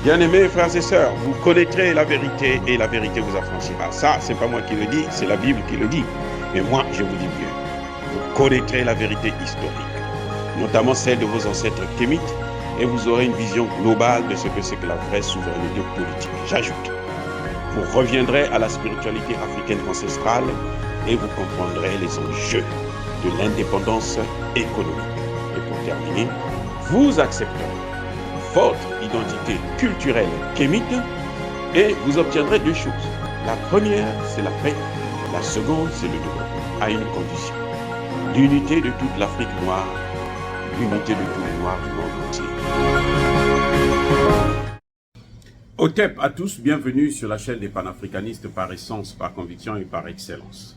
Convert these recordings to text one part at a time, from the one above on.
Bien-aimés frères et sœurs, vous connaîtrez la vérité et la vérité vous affranchira. Ça, c'est pas moi qui le dis, c'est la Bible qui le dit. Mais moi, je vous dis mieux. Vous connaîtrez la vérité historique, notamment celle de vos ancêtres kémites, et vous aurez une vision globale de ce que c'est que la vraie souveraineté politique. J'ajoute, vous reviendrez à la spiritualité africaine ancestrale et vous comprendrez les enjeux de l'indépendance économique. Et pour terminer, vous accepterez votre identité culturelle kémite et vous obtiendrez deux choses. La première, c'est la paix. La seconde, c'est le développement, à une condition. L'unité de toute l'Afrique noire, l'unité de tous les Noirs du monde entier. Otep à tous, bienvenue sur la chaîne des panafricanistes par essence, par conviction et par excellence.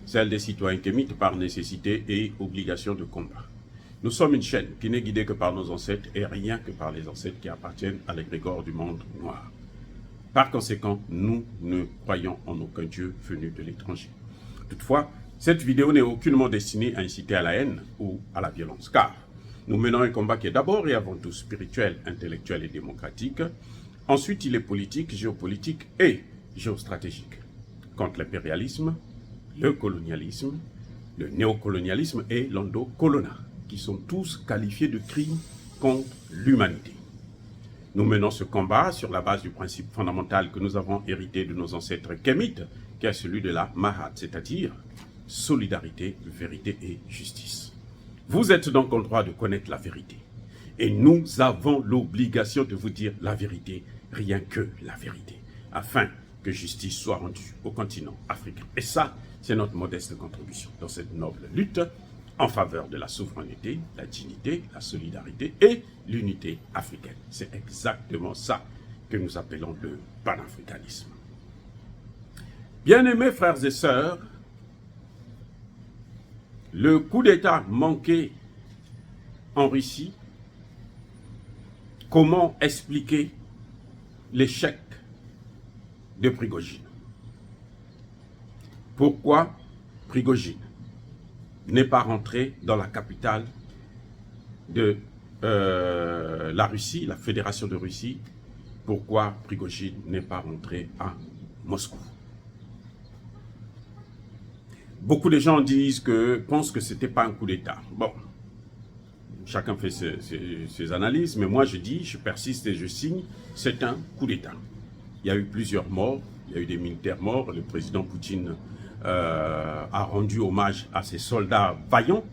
Celle des citoyens kémites par nécessité et obligation de combat. Nous sommes une chaîne qui n'est guidée que par nos ancêtres et rien que par les ancêtres qui appartiennent à l'égrégore du monde noir. Par conséquent, nous ne croyons en aucun Dieu venu de l'étranger. Toutefois, cette vidéo n'est aucunement destinée à inciter à la haine ou à la violence, car nous menons un combat qui est d'abord et avant tout spirituel, intellectuel et démocratique. Ensuite, il est politique, géopolitique et géostratégique. Contre l'impérialisme, le colonialisme, le néocolonialisme et l'endocolonat, qui sont tous qualifiés de crimes contre l'humanité. Nous menons ce combat sur la base du principe fondamental que nous avons hérité de nos ancêtres kémites, qui est celui de la Mahat, c'est-à-dire solidarité, vérité et justice. Vous êtes donc en droit de connaître la vérité. Et nous avons l'obligation de vous dire la vérité, rien que la vérité, afin que justice soit rendue au continent africain. Et ça, c'est notre modeste contribution dans cette noble lutte en faveur de la souveraineté, la dignité, la solidarité et l'unité africaine. C'est exactement ça que nous appelons le panafricanisme. Bien-aimés frères et sœurs, le coup d'État manqué en Russie, comment expliquer l'échec de Prigojine? Pourquoi Prigojine n'est pas rentré dans la capitale de la Russie, la Fédération de Russie? Pourquoi Prigojine n'est pas rentré à Moscou? Beaucoup de gens pensent que ce n'était pas un coup d'État. Bon, chacun fait ses analyses, mais moi je persiste et je signe, c'est un coup d'État. Il y a eu plusieurs morts, il y a eu des militaires morts, le président Poutine a rendu hommage à ces soldats vaillants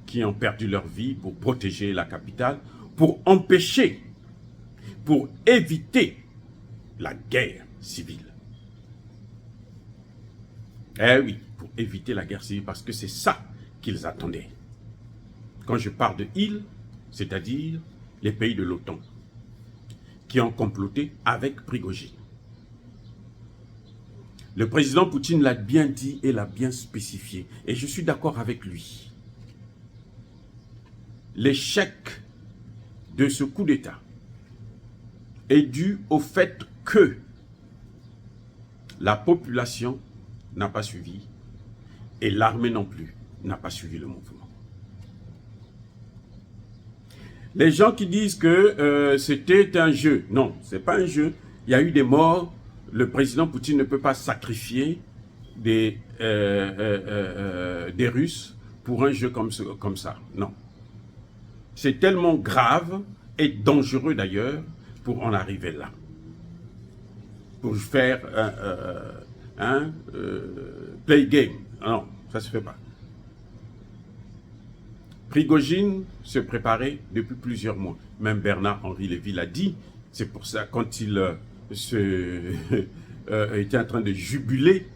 qui ont perdu leur vie pour protéger la capitale, pour empêcher, pour éviter la guerre civile. Eh oui, pour éviter la guerre civile, parce que c'est ça qu'ils attendaient. Quand je parle de ils, c'est-à-dire les pays de l'OTAN, qui ont comploté avec Prigojine. Le président Poutine l'a bien dit et l'a bien spécifié, et je suis d'accord avec lui. L'échec de ce coup d'État est dû au fait que la population n'a pas suivi et l'armée non plus n'a pas suivi le mouvement. Les gens qui disent que c'était un jeu, non, ce n'est pas un jeu. Il y a eu des morts. Le président Poutine ne peut pas sacrifier des Russes pour un jeu comme ça. Non. C'est tellement grave et dangereux d'ailleurs pour en arriver là. Pour faire play game. Non, ça ne se fait pas. Prigojine se préparait depuis plusieurs mois. Même Bernard-Henri Lévy l'a dit. C'est pour ça, quand il était en train de jubiler,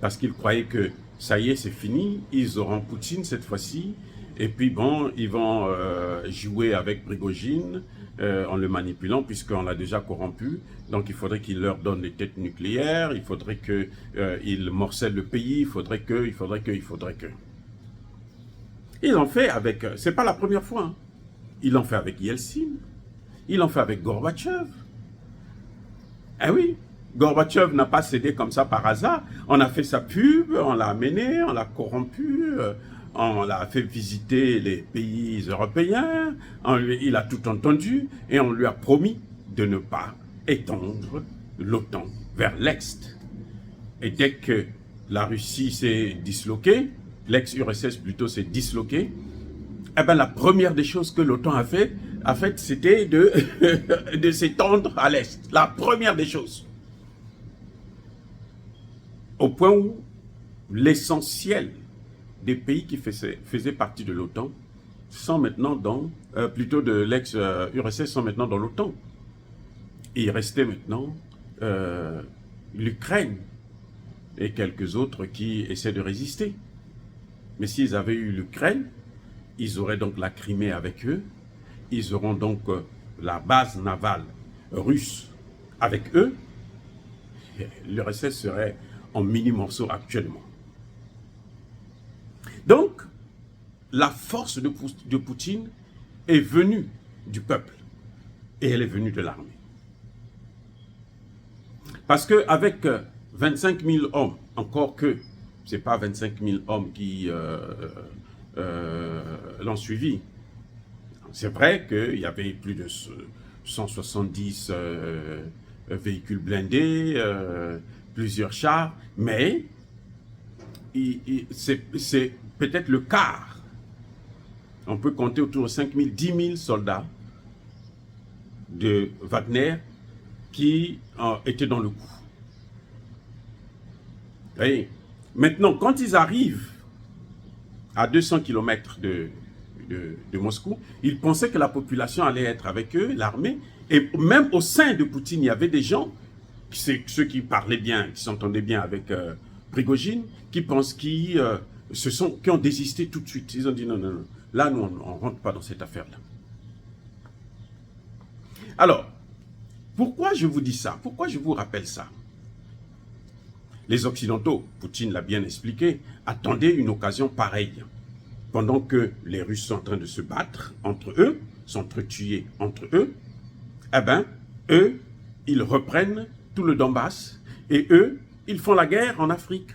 parce qu'il croyait que ça y est, c'est fini, ils auront Poutine cette fois-ci, et puis bon, ils vont jouer avec Prigojine en le manipulant, puisqu'on l'a déjà corrompu. Donc il faudrait qu'il leur donne des têtes nucléaires, il faudrait qu'ils morcellent le pays, il faudrait que. Ils l'ont fait avec, c'est pas la première fois, hein. Ils l'ont fait avec Yeltsin, ils l'ont fait avec Gorbatchev. Eh oui, Gorbatchev n'a pas cédé comme ça par hasard. On a fait sa pub, on l'a amené, on l'a corrompu, on l'a fait visiter les pays européens, il a tout entendu et on lui a promis de ne pas étendre l'OTAN vers l'Est. Et dès que la Russie s'est disloquée, l'ex-URSS plutôt s'est disloquée, eh bien la première des choses que l'OTAN a fait, c'était de, de s'étendre à l'Est. La première des choses. Au point où l'essentiel des pays qui faisaient partie de l'OTAN sont maintenant dans, plutôt de l'ex-URSS sont maintenant dans l'OTAN. Il restait maintenant l'Ukraine et quelques autres qui essaient de résister. Mais s'ils avaient eu l'Ukraine, ils auraient donc la Crimée avec eux, ils auront donc la base navale russe avec eux, l'URSS serait en mini-morceaux actuellement. Donc, la force de Poutine est venue du peuple et elle est venue de l'armée. Parce qu'avec 25 000 hommes, encore que ce n'est pas 25 000 hommes qui l'ont suivi, c'est vrai qu'il y avait plus de 170 véhicules blindés, plusieurs chars, mais c'est peut-être le quart. On peut compter autour de 5 000, 10 000 soldats de Wagner qui étaient dans le coup. Et maintenant, quand ils arrivent à 200 km de Moscou, ils pensaient que la population allait être avec eux, l'armée, et même au sein de Poutine, il y avait des gens, ceux qui parlaient bien, qui s'entendaient bien avec Prigojine, qui ont désisté tout de suite. Ils ont dit non, non, non, là, nous, on ne rentre pas dans cette affaire-là. Alors, pourquoi je vous dis ça? Pourquoi je vous rappelle ça? Les Occidentaux, Poutine l'a bien expliqué, attendaient une occasion pareille. Pendant que les Russes sont en train de se battre entre eux, s'entretuer entre eux, eh bien, eux, ils reprennent tout le Donbass et eux, ils font la guerre en Afrique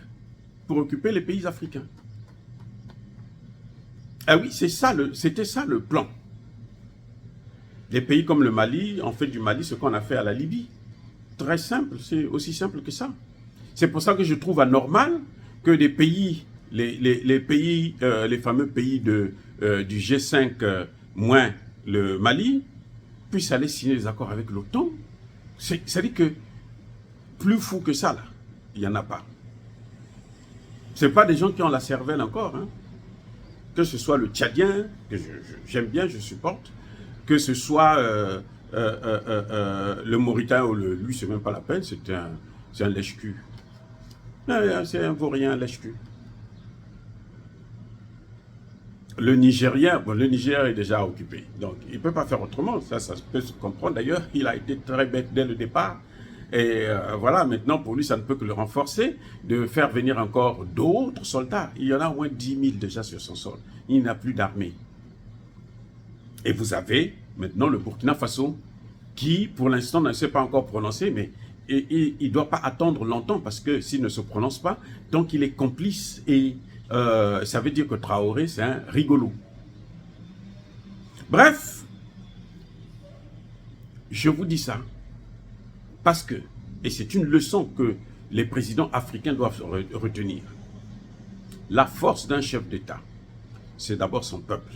pour occuper les pays africains. Ah oui, c'était ça le plan. Les pays comme le Mali, on fait du Mali ce qu'on a fait à la Libye. Très simple, c'est aussi simple que ça. C'est pour ça que je trouve anormal que des pays, les fameux pays du G5 moins le Mali, puissent aller signer des accords avec l'OTAN. C'est-à-dire que plus fou que ça, là, il n'y en a pas. Ce pas des gens qui ont la cervelle encore. Hein. Que ce soit le Tchadien, que j'aime bien, je supporte, que ce soit le Mauritanien, ou lui, c'est même pas la peine, c'est un lèche-cul. C'est un vaurien, un lèche-cul. Le Nigérien, bon, le Niger est déjà occupé, donc il ne peut pas faire autrement, ça peut se comprendre. D'ailleurs, il a été très bête dès le départ, et voilà, maintenant pour lui, ça ne peut que le renforcer, de faire venir encore d'autres soldats. Il y en a au moins 10 000 déjà sur son sol, il n'a plus d'armée. Et vous avez maintenant le Burkina Faso, qui pour l'instant ne s'est pas encore prononcé, mais il ne doit pas attendre longtemps, parce que s'il ne se prononce pas, donc il est complice, et ça veut dire que Traoré, c'est un rigolo. Bref, je vous dis ça parce que, et c'est une leçon que les présidents africains doivent retenir, la force d'un chef d'État, c'est d'abord son peuple.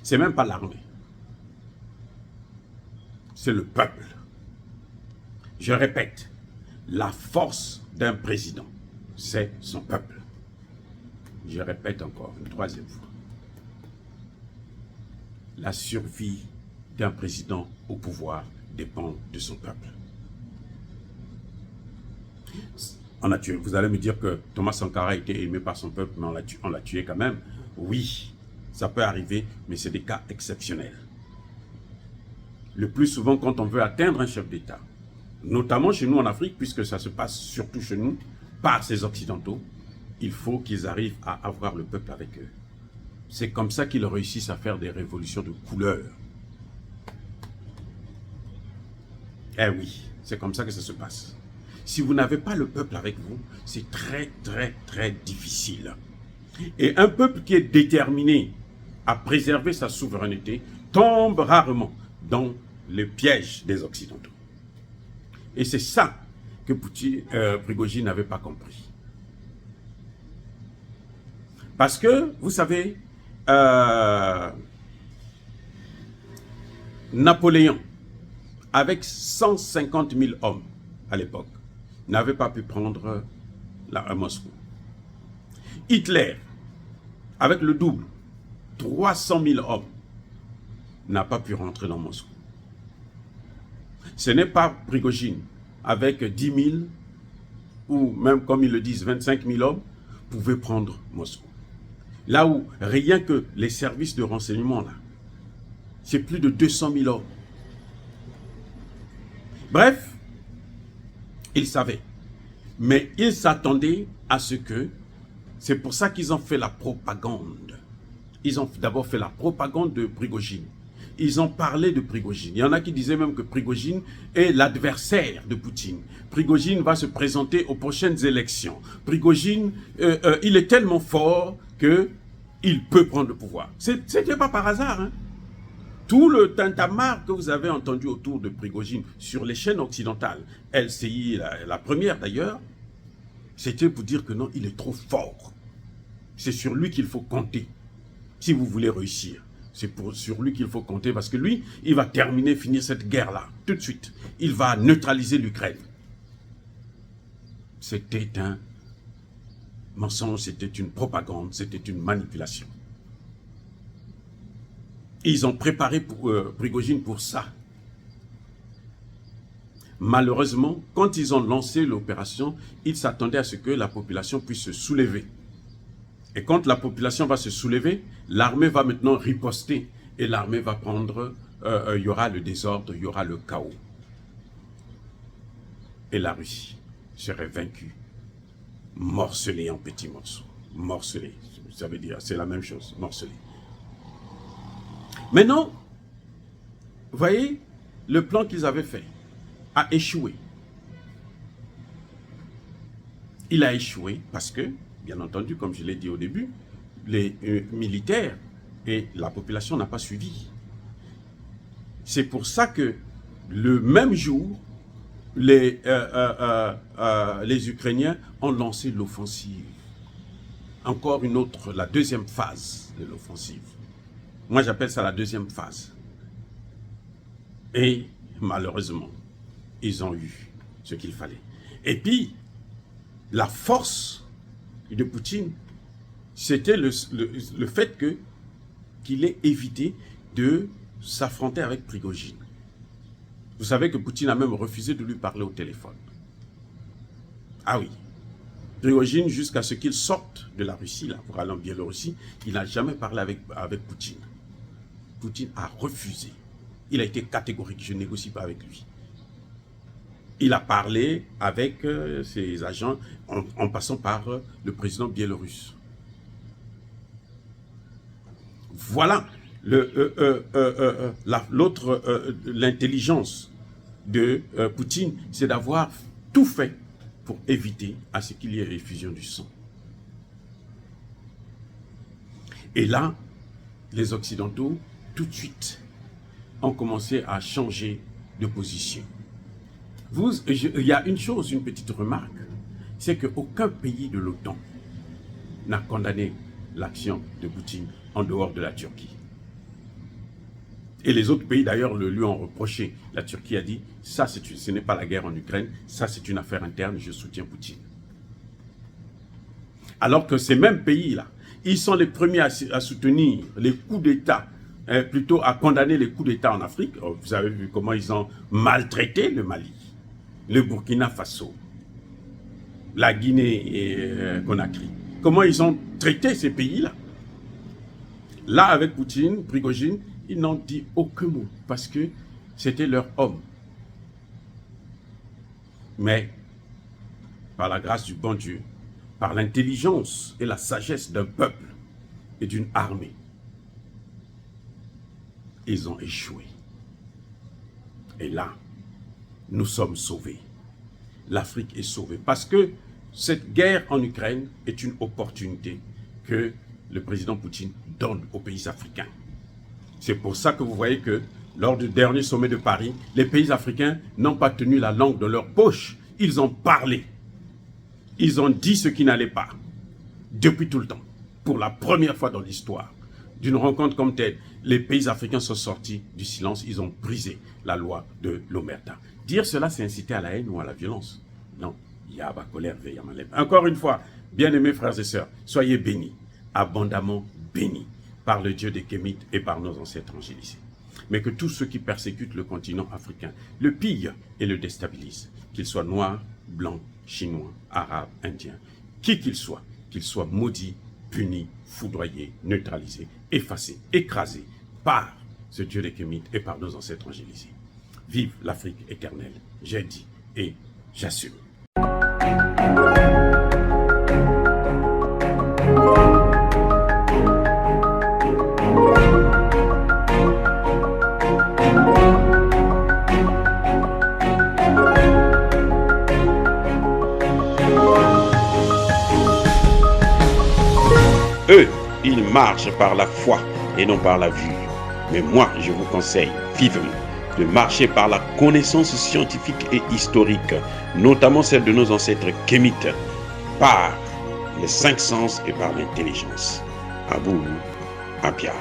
C'est même pas l'armée. C'est le peuple. Je répète, la force d'un président, c'est son peuple. Je répète encore une troisième fois. La survie d'un président au pouvoir dépend de son peuple. Vous allez me dire que Thomas Sankara a été aimé par son peuple, mais on l'a tué quand même. Oui, ça peut arriver, mais c'est des cas exceptionnels. Le plus souvent, quand on veut atteindre un chef d'État, notamment chez nous en Afrique, puisque ça se passe surtout chez nous, par ces Occidentaux, il faut qu'ils arrivent à avoir le peuple avec eux. C'est comme ça qu'ils réussissent à faire des révolutions de couleur. Eh oui, c'est comme ça que ça se passe. Si vous n'avez pas le peuple avec vous, c'est très, très, très difficile. Et un peuple qui est déterminé à préserver sa souveraineté tombe rarement dans le piège des Occidentaux. Et c'est ça que Prigojine n'avait pas compris. Parce que, vous savez, Napoléon, avec 150 000 hommes à l'époque, n'avait pas pu prendre Moscou. Hitler, avec le double, 300 000 hommes, n'a pas pu rentrer dans Moscou. Ce n'est pas Prigojine, avec 10 000, ou même comme ils le disent, 25 000 hommes, pouvait prendre Moscou. Là où rien que les services de renseignement, là, c'est plus de 200 000 hommes. Bref, ils savaient. Mais ils s'attendaient à ce que, c'est pour ça qu'ils ont fait la propagande. Ils ont d'abord fait la propagande de Prigojine. Ils ont parlé de Prigojine. Il y en a qui disaient même que Prigojine est l'adversaire de Poutine. Prigojine va se présenter aux prochaines élections. Prigojine, il est tellement fort qu'il peut prendre le pouvoir. Ce n'était pas par hasard. Hein. Tout le tintamarre que vous avez entendu autour de Prigojine sur les chaînes occidentales, LCI, la première d'ailleurs, c'était pour dire que non, il est trop fort. C'est sur lui qu'il faut compter si vous voulez réussir. C'est sur lui qu'il faut compter parce que lui, il va finir cette guerre-là, tout de suite. Il va neutraliser l'Ukraine. C'était un mensonge, c'était une propagande, c'était une manipulation. Ils ont préparé Prigojine pour ça. Malheureusement, quand ils ont lancé l'opération, ils s'attendaient à ce que la population puisse se soulever. Et quand la population va se soulever, l'armée va maintenant riposter. Et l'armée va prendre, il y aura le désordre, il y aura le chaos. Et la Russie serait vaincue, morcelée en petits morceaux. Morcelée, ça veut dire, c'est la même chose, morcelée. Maintenant, vous voyez, le plan qu'ils avaient fait a échoué. Il a échoué parce que, bien entendu, comme je l'ai dit au début, les militaires et la population n'ont pas suivi. C'est pour ça que le même jour, les Ukrainiens ont lancé l'offensive. Encore une autre, la deuxième phase de l'offensive. Moi, j'appelle ça la deuxième phase. Et malheureusement, ils ont eu ce qu'il fallait. Et puis, la force de Poutine, c'était le fait qu'il ait évité de s'affronter avec Prigojine. Vous savez que Poutine a même refusé de lui parler au téléphone. Ah oui. Prigojine, jusqu'à ce qu'il sorte de la Russie, là, pour aller en Biélorussie, il n'a jamais parlé avec Poutine. Poutine a refusé. Il a été catégorique, je ne négocie pas avec lui. Il a parlé avec ses agents en passant par le président biélorusse. Voilà l'intelligence de Poutine, c'est d'avoir tout fait pour éviter à ce qu'il y ait effusion du sang. Et là, les Occidentaux, tout de suite, ont commencé à changer de position. Il y a une chose, une petite remarque, c'est qu'aucun pays de l'OTAN n'a condamné l'action de Poutine en dehors de la Turquie. Et les autres pays d'ailleurs lui ont reproché. La Turquie a dit, ça ce n'est pas la guerre en Ukraine, ça c'est une affaire interne, je soutiens Poutine. Alors que ces mêmes pays-là, ils sont les premiers à soutenir les coups d'État, plutôt à condamner les coups d'État en Afrique. Vous avez vu comment ils ont maltraité le Mali, le Burkina Faso, la Guinée et Conakry. Comment ils ont traité ces pays-là. Là, avec Poutine, Prigojine, ils n'ont dit aucun mot parce que c'était leur homme. Mais, par la grâce du bon Dieu, par l'intelligence et la sagesse d'un peuple et d'une armée, ils ont échoué. Et là, nous sommes sauvés. L'Afrique est sauvée. Parce que cette guerre en Ukraine est une opportunité que le président Poutine donne aux pays africains. C'est pour ça que vous voyez que Lors du dernier sommet de Paris, les pays africains n'ont pas tenu la langue dans leur poche. Ils ont parlé. Ils ont dit ce qui n'allait pas. Depuis tout le temps. Pour la première fois dans l'histoire d'une rencontre comme telle, les pays africains sont sortis du silence. Ils ont brisé la loi de l'Omerta. Dire cela, c'est inciter à la haine ou à la violence. Non. Yaba colère veille à Malem. Encore une fois, bien-aimés frères et sœurs, soyez bénis, abondamment bénis par le Dieu des Kémites et par nos ancêtres angélisés. Mais que tous ceux qui persécutent le continent africain le pillent et le déstabilisent, qu'ils soient noirs, blancs, chinois, arabes, indiens, qui qu'ils soient maudits, punis, foudroyés, neutralisés, effacés, écrasés par ce Dieu des Kémites et par nos ancêtres angélisés. Vive l'Afrique éternelle, j'ai dit et j'assume. Eux, ils marchent par la foi et non par la vue. Mais moi, je vous conseille vivement de marcher par la connaissance scientifique et historique, notamment celle de nos ancêtres kémites, par les 5 sens et par l'intelligence. Abou Abia.